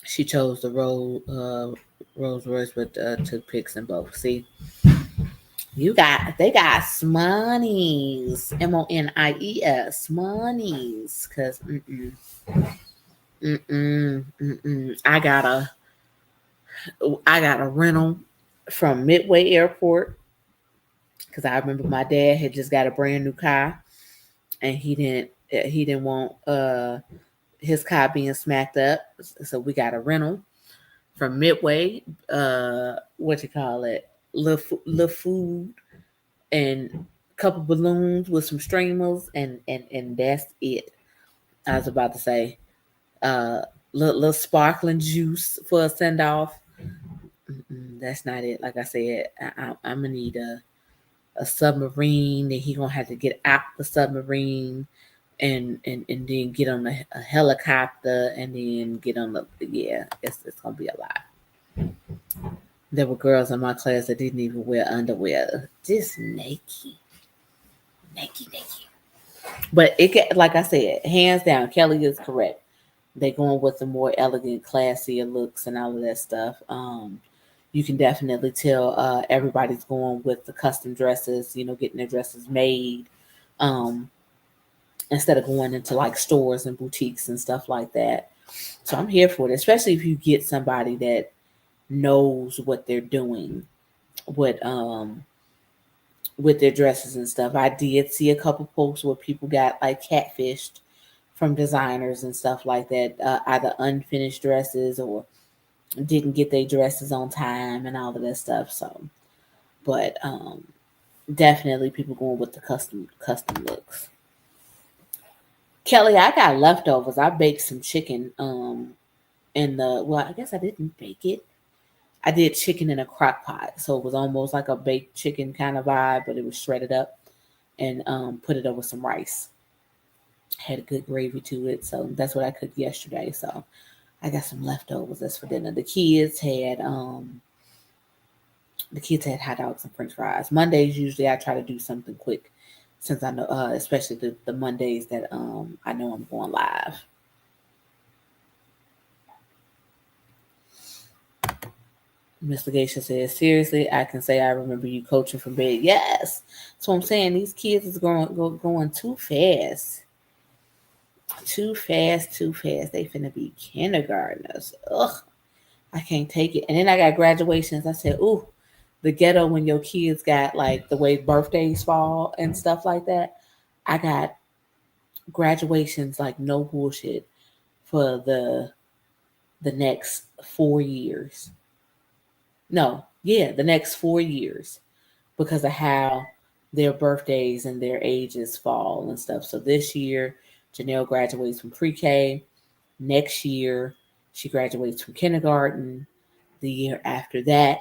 She chose the Rolls Royce with toothpicks and both. See, they got monies, Monies, monies. Cause I got a rental from Midway Airport because I remember my dad had just got a brand new car and he didn't want his car being smacked up, so we got a rental from Midway. What you call it? Little food and a couple balloons with some streamers and that's it. I was about to say little sparkling juice for a send off. That's not it. Like I said, I'm gonna need a submarine. Then he gonna have to get out the submarine and then get on a helicopter and then get on the yeah. It's gonna be a lot. There were girls in my class that didn't even wear underwear, just naked, naked. But like I said, hands down, Kelly is correct. They're going with the more elegant, classier looks and all of that stuff. You can definitely tell everybody's going with the custom dresses, getting their dresses made um, instead of going into like stores and boutiques and stuff like that. So I'm here for it, especially if you get somebody that knows what they're doing with with their dresses and stuff. I did see a couple posts where people got like catfished from designers and stuff like that, either unfinished dresses or didn't get their dresses on time and all of that stuff. So, but definitely people going with the custom looks. Kelly, I got leftovers. I baked some chicken in the well, I guess I didn't bake it. I did chicken in a crock pot, so it was almost like a baked chicken kind of vibe, but it was shredded up and put it over some rice. Had a good gravy to it, so that's what I cooked yesterday. So I got some leftovers. That's for dinner. The kids had The kids had hot dogs and French fries. Mondays usually I try to do something quick, since I know, especially the Mondays that I know I'm going live. Miss Legacia says, seriously, I can say I remember you coaching from bed. Yes. So I'm saying these kids is going too fast. Too fast, too fast. They finna be kindergartners. Ugh. I can't take it. And then I got graduations. I said, ooh, the ghetto when your kids got like the way birthdays fall and stuff like that. I got graduations like no bullshit for the next 4 years. No, yeah, the next 4 years because of how their birthdays and their ages fall and stuff. So this year, Janelle graduates from pre-K. Next year, she graduates from kindergarten. The year after that,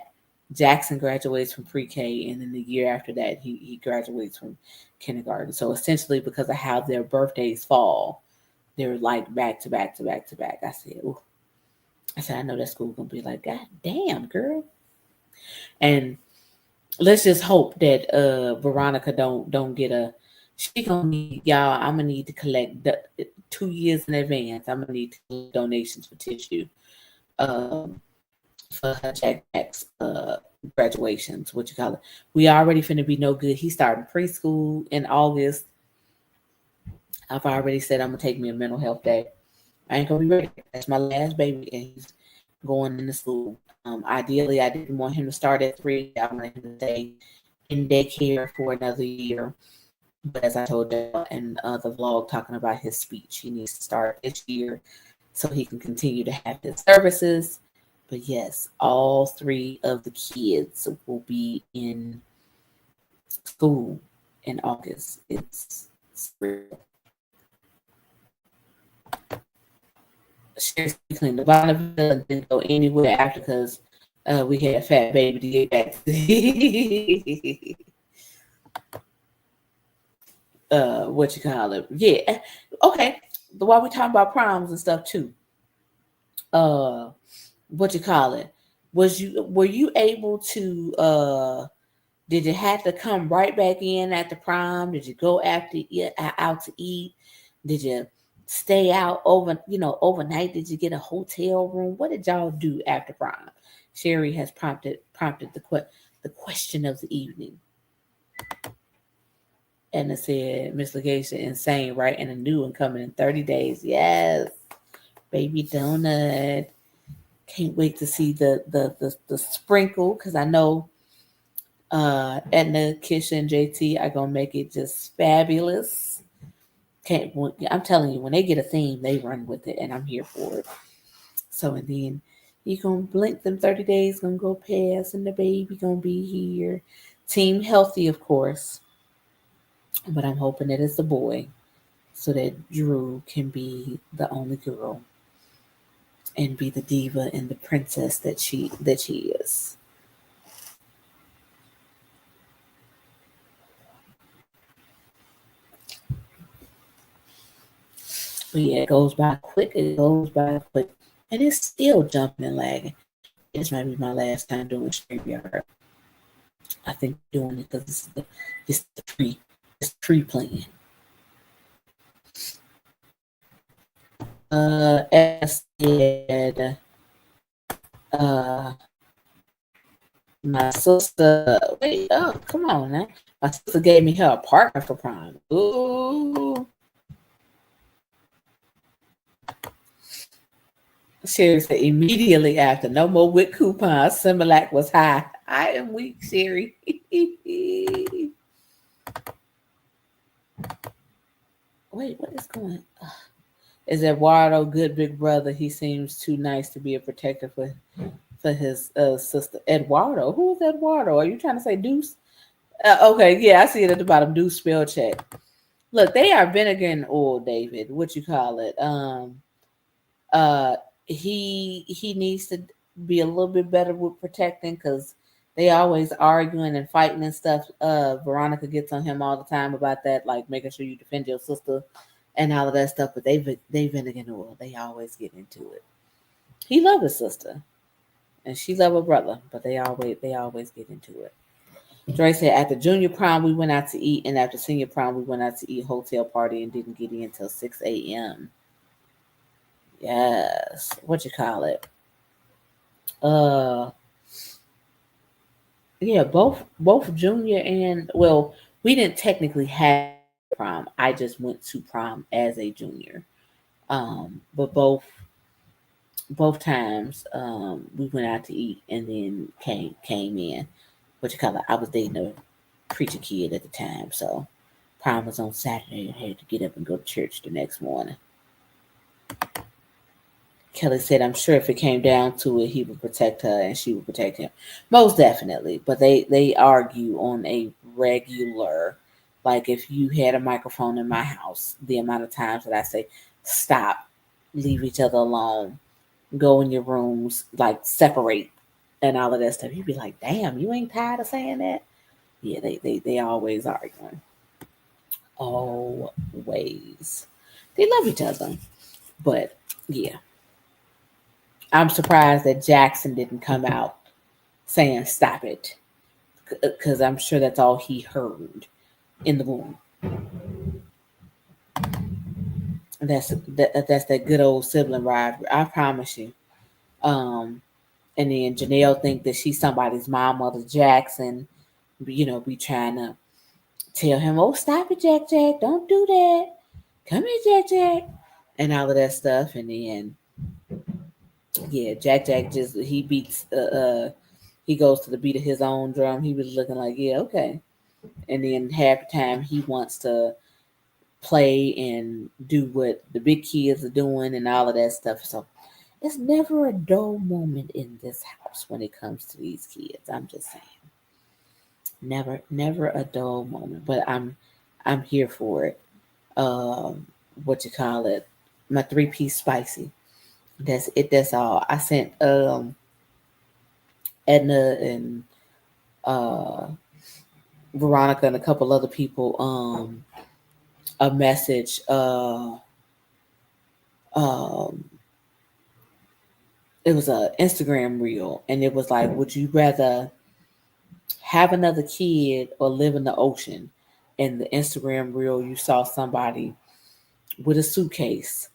Jackson graduates from pre-K, and then the year after that, he graduates from kindergarten. So essentially, because of how their birthdays fall, they're like back to back to back to back. Ooh. I said, I know that school gonna be like, God damn, girl. And let's just hope that Veronica don't get a. She gonna need y'all. I'm gonna need to collect 2 years in advance. I'm gonna need to collect donations for tissue. Um, for her Jack's graduations. What you call it? We already finna be no good. He's starting preschool in August. I've already said I'm gonna take me a mental health day. I ain't gonna be ready. That's my last baby, and he's going into school. Ideally, I didn't want him to start at 3. I wanted him to stay in daycare for another year. But as I told you in the vlog talking about his speech, he needs to start this year so he can continue to have his services. But yes, all 3 of the kids will be in school in August. It's real. Seriously, clean the Bonneville and didn't go anywhere after because we had a fat baby to get back to. What you call it? Yeah. Okay. While we talking about proms and stuff too. Uh, what you call it? Were you able to did you have to come right back in at the prom? Did you go out to eat? Did you stay out overnight? Did you get a hotel room? What did y'all do after prom? Sherry has prompted the question of the evening. And it said, Miss Legacia, insane, right? And a new one coming in 30 days. Yes, baby donut. Can't wait to see the sprinkle because I know Edna, Kisha, and JT are gonna make it just fabulous. Can't I'm telling you, when they get a theme, they run with it, and I'm here for it. So and then you gonna blink, them 30 days gonna go past, and the baby gonna be here. Team healthy, of course, but I'm hoping that it's a boy, so that Drew can be the only girl and be the diva and the princess that she is. But yeah, it goes by quick. It goes by quick, and it's still jumping and lagging. This might be my last time doing StreamYard. I think doing it because it's the free plan. As I said, uh, my sister. Wait, oh, come on now. My sister gave me her apartment for prom. Ooh. Seriously, immediately after, no more with coupons. Similac was high. I am weak, Siri. Wait, what is going? Is Eduardo good big brother? He seems too nice to be a protector for his sister. Eduardo, who is Eduardo? Are you trying to say Deuce? Okay, yeah, I see it at the bottom. Deuce spell check. Look, they are vinegar and oil, David. What you call it? Uh, he needs to be a little bit better with protecting because they always arguing and fighting and stuff. Veronica gets on him all the time about that, like making sure you defend your sister and all of that stuff. But they vinegar and oil. They always get into it. He loves his sister. and she love her brother, but they always get into it. Dre said after junior prom we went out to eat, and after senior prom we went out to eat hotel party and didn't get in until 6 a.m. Yes, what you call it? Uh, yeah, both junior and well, we didn't technically have prom. I just went to prom as a junior. But both times we went out to eat and then came in. What you call it? I was dating a preacher kid at the time, so prom was on Saturday and had to get up and go to church the next morning. Kelly said, I'm sure if it came down to it, he would protect her and she would protect him. Most definitely. But they argue on a regular, like if you had a microphone in my house, the amount of times that I say, stop, leave each other alone, go in your rooms, like separate and all of that stuff. You'd be like, damn, you ain't tired of saying that? Yeah, they always arguing. Always. They love each other. But yeah, I'm surprised that Jackson didn't come out saying stop it, because I'm sure that's all he heard in the room. That's that good old sibling rivalry. I promise you. Um, and then Janelle think that she's somebody's mom, Mother Jackson. Be trying to tell him, "Oh, stop it, Jack Jack! Don't do that. Come here, Jack Jack," and all of that stuff. And then yeah, Jack Jack just he beats he goes to the beat of his own drum. He was looking like, yeah, okay. And then half the time he wants to play and do what the big kids are doing and all of that stuff. So it's never a dull moment in this house when it comes to these kids. I'm just saying. Never a dull moment. But I'm here for it. Um what you call it? My 3-piece spicy. That's it, that's all. I sent Edna and uh Veronica and a couple other people a message um it was a Instagram reel, and it was like, would you rather have another kid or live in the ocean? In the Instagram reel you saw somebody with a suitcase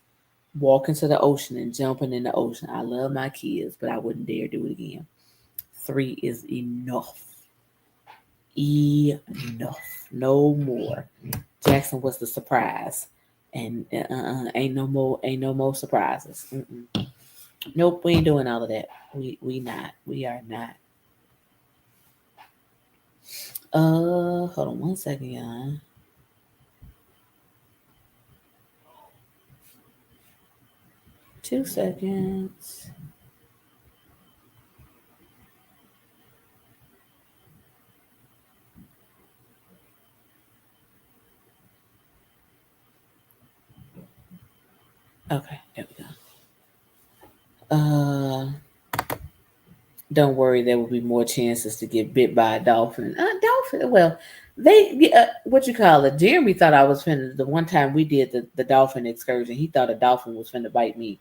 walk into the ocean and jumping in the ocean. I love my kids, but I wouldn't dare do it again. 3 is enough. Enough. No more. Jackson was the surprise, and ain't no more surprises. Mm-mm. Nope, we ain't doing all of that. We not. We are not. Hold on 1 second, y'all. 2 seconds. Okay, there we go. Don't worry, there will be more chances to get bit by a dolphin. Dolphin. Well, what you call it? Jeremy thought I was finna. The one time we did the dolphin excursion, he thought a dolphin was finna bite me.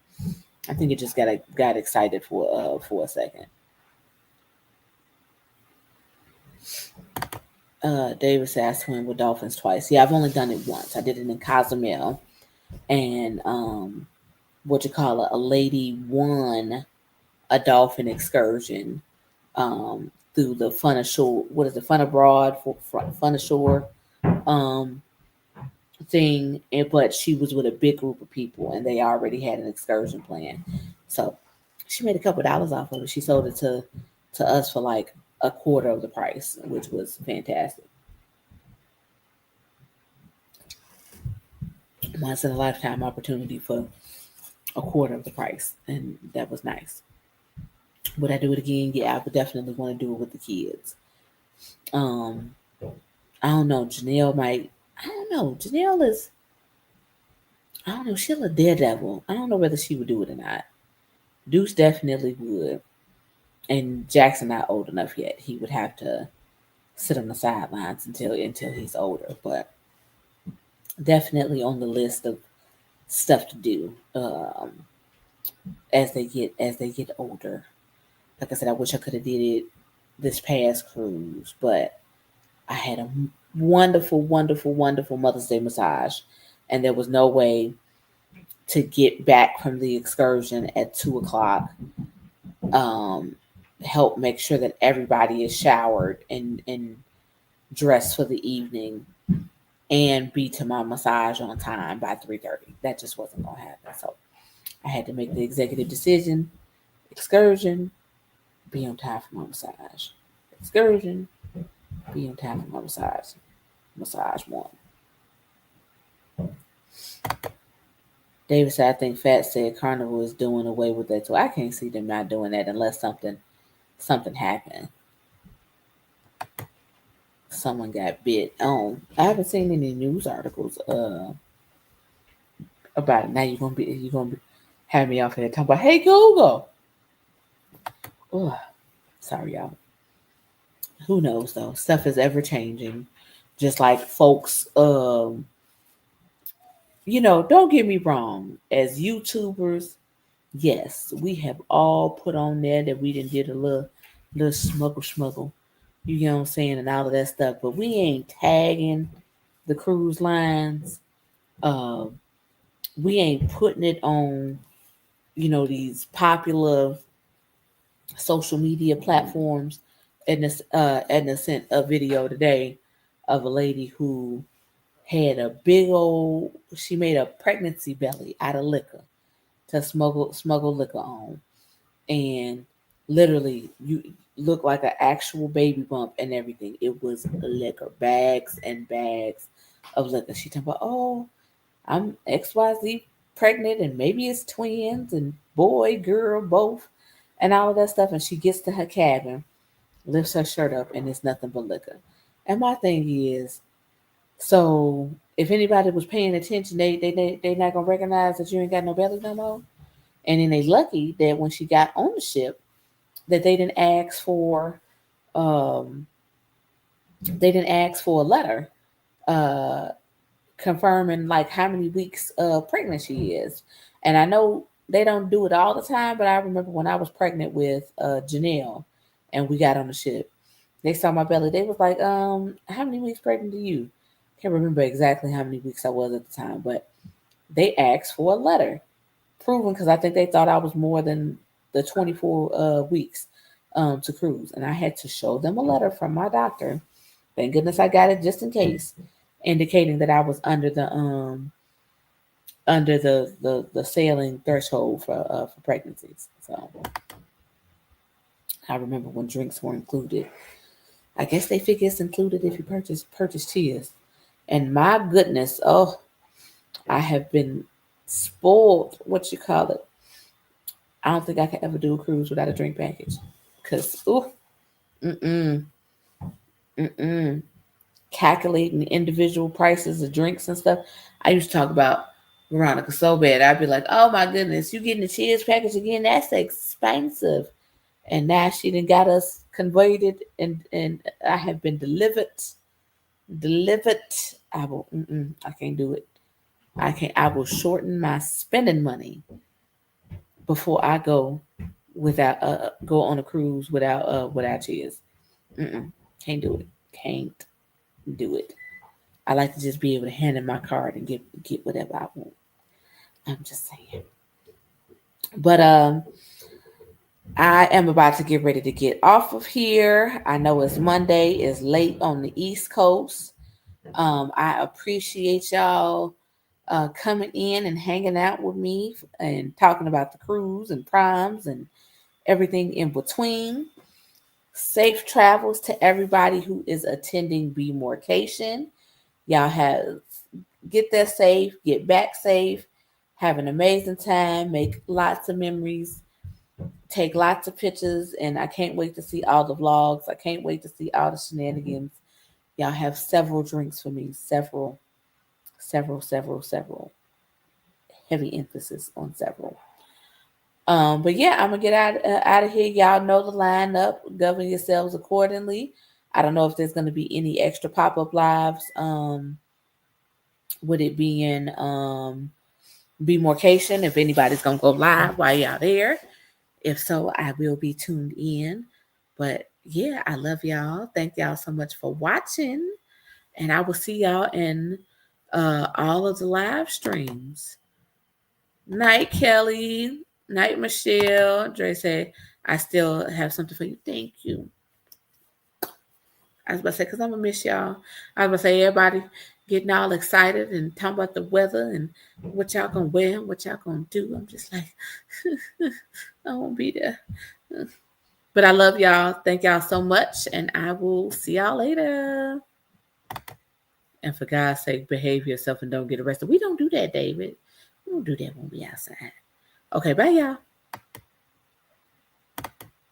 I think it just got excited for a second. David said I swim with dolphins twice. Yeah, I've only done it once. I did it in Cozumel, and what you call it? A lady won a dolphin excursion through the Fun Ashore. What is it? Fun Abroad, Fun Ashore um, thing. But she was with a big group of people, and they already had an excursion plan. So she made a couple of dollars off of it. She sold it to us for like a quarter of the price, which was fantastic. Once in a lifetime opportunity for a quarter of the price, and that was nice. Would I do it again? Yeah, I would definitely want to do it with the kids. Um, I don't know. Janelle might. I don't know. Janelle is. I don't know. She's a daredevil. I don't know whether she would do it or not. Deuce definitely would, and Jackson not old enough yet. He would have to sit on the sidelines until he's older. But definitely on the list of stuff to do as they get older. Like I said, I wish I could have did it this past cruise, but I had a wonderful, wonderful, wonderful Mother's Day massage, and there was no way to get back from the excursion at 2 o'clock. Um, Help make sure that everybody is showered and dressed for the evening, and be to my massage on time by 3:30. That just wasn't gonna happen. So I had to make the executive decision: excursion, be on time for my massage. Excursion, be on time for my massage. Massage one. David said, I think Fat said Carnival is doing away with that too. I can't see them not doing that unless something happened. Someone got bit. I haven't seen any news articles about it. Now you're gonna be have me off here talking about, hey Google. Ugh, sorry y'all. Who knows though? Stuff is ever changing. Just like folks, don't get me wrong. As YouTubers, yes, we have all put on there that we didn't did a little smuggle. You know what I'm saying, and all of that stuff. But we ain't tagging the cruise lines. Uh, we ain't putting it on, these popular social media platforms. And this, Edna sent a video today of a lady who had a big old. She made a pregnancy belly out of liquor to smuggle liquor on, and literally you look like an actual baby bump and everything. It was liquor, bags and bags of liquor. She talking about, oh, I'm XYZ pregnant and maybe it's twins and boy, girl, both, and all of that stuff. And she gets to her cabin, lifts her shirt up, and it's nothing but liquor. And my thing is, so if anybody was paying attention, they not gonna recognize that you ain't got no belly no more. And then they lucky that when she got on the ship, that um they didn't ask for a letter uh confirming like how many weeks pregnant she is. And I know they don't do it all the time, but I remember when I was pregnant with Janelle and we got on the ship, they saw my belly. They was like, how many weeks pregnant are you? Can't remember exactly how many weeks I was at the time, but they asked for a letter proving, because I think they thought I was more than the 24 weeks to cruise. And I had to show them a letter from my doctor. Thank goodness I got it just in case, indicating that I was under the sailing threshold for pregnancies. So I remember when drinks were included. I guess they figure it's included if you purchase cheers. And my goodness, oh, I have been spoiled. What you call it? I don't think I can ever do a cruise without a drink package. Cause ooh, mm mm, calculating the individual prices of drinks and stuff. I used to talk about Veronica so bad. I'd be like, "Oh my goodness, you getting the cheers package again? That's expensive." And now she done got us converted, and I have been delivered. I will. I can't do it. I can't. I will shorten my spending money before I go on a cruise without cheers. Can't do it. Can't do it. I like to just be able to hand in my card and get whatever I want. I'm just saying. But I am about to get ready to get off of here. I know it's Monday. It's late on the East Coast. I appreciate y'all coming in and hanging out with me and talking about the cruise and primes and everything in between. Safe travels to everybody who is attending BMorcation. Y'all get there safe, get back safe, have an amazing time, make lots of memories, take lots of pictures, and I can't wait to see all the vlogs. I can't wait to see all the shenanigans. Y'all have several drinks for me, several. Heavy emphasis on several. But yeah, I'm gonna get out of here. Y'all know the lineup. Govern yourselves accordingly. I don't know if there's gonna be any extra pop-up lives. With it being BMorcation, if anybody's gonna go live while y'all there. If so, I will be tuned in. But yeah, I love y'all. Thank y'all so much for watching. And I will see y'all in all of the live streams. Night, Kelly. Night, Michelle. Dre said, I still have something for you. Thank you. I was about to say, because I'm going to miss y'all. I was about to say, everybody getting all excited and talking about the weather and what y'all going to wear and what y'all going to do. I'm just like, I won't be there. But I love y'all. Thank y'all so much. And I will see y'all later. And for God's sake, behave yourself and don't get arrested. We don't do that, David. We don't do that when we outside. Okay, bye, y'all.